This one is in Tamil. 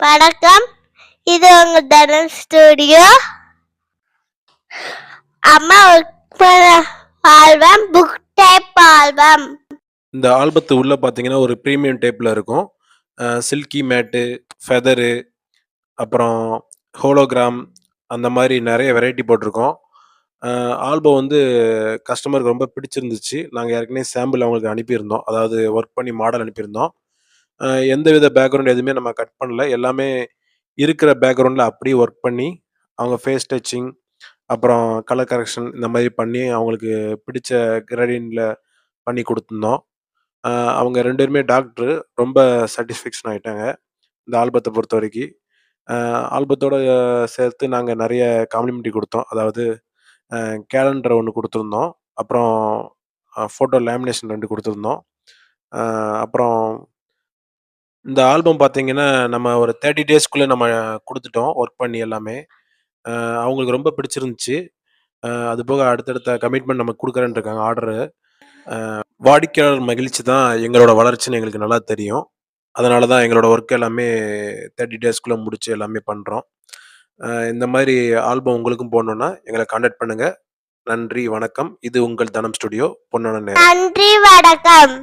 வணக்கம். இது உங்க தனம் ஸ்டுடியோ. அம்மா ஆல்பம், புக் டைப் ஆல்பம். இந்த ஆல்பத்து உள்ள பார்த்தீங்கன்னா, ஒரு பிரீமியம் டேப்ல இருக்கும். சில்கி மேட்டு, ஃபெதரு, அப்புறம் ஹோலோகிராம் அந்த மாரி நெறைய வெரைட்டி போட்டிருக்கோம். ஆல்பம் வந்து கஸ்டமருக்கு ரொம்ப பிடிச்சிருந்துச்சு. நாங்க ஏற்கனவே சாம்பிள் அவங்களுக்கு அனுப்பியிருந்தோம். அதாவது ஒர்க் பண்ணி மாடல் அனுப்பியிருந்தோம். எந்தவித பேக்ரவுண்ட் எதுவுமே நம்ம கட் பண்ணல. எல்லாமே இருக்கிற பேக்ரவுண்ட்ல அப்படியே ஒர்க் பண்ணி, அவங்க ஃபேஸ் டச்சிங், அப்புறம் கலர் கரெக்ஷன் இந்த மாரி பண்ணி, அவங்களுக்கு பிடிச்ச கிரேடியன்ட்ல பண்ணி குடுத்துருந்தோம். அ அவங்க 2 பேருமே டாக்டரு. ரொம்ப சாட்டிஸ்ஃபேக்ஷன் ஆயிட்டாங்க, இந்த ஆல்பத்த பொறுத்தவரைக்கி. ஆல்பத்தோட சேர்த்து நாங்க நெறைய காம்ப்ளிமென்டரி குடுத்தோம். அதாவது கேலண்டர் ஒண்ணு குடுத்துருந்தோம். அப்புறம் ஃபோட்டோ லேமினேஷன் 2 குடுத்துருந்தோம். அப்புறம் இந்த ஆல்பம் பார்த்தீங்கன்னா, நம்ம ஒரு 30 டேஸ்க்குள்ள நம்ம குடுத்துட்டோம், ஒர்க் பண்ணி எல்லாமே. அவங்களுக்கு ரொம்ப பிடிச்சிருந்துச்சு. அதுபோக அடுத்தடுத்த கமிட்மெண்ட் நமக்கு குடுக்குறேன்னு இருக்காங்க ஆர்டரு. வாடிக்கையாளர் மகிழ்ச்சி தான் எங்களோட வளர்ச்சின்னு எங்களுக்கு நல்லா தெரியும். அதனால தான் எங்களோட ஒர்க் எல்லாமே 30 டேஸ்க்குள்ள முடிச்சு எல்லாமே பண்றோம். இந்த மாரி ஆல்பம் உங்களுக்கும் போடணும்னா எங்கள கான்டாக்ட் பண்ணுங்க. நன்றி, வணக்கம். இது உங்கள் தனம் ஸ்டுடியோ. பொன்னான நேரம். நன்றி, வணக்கம்.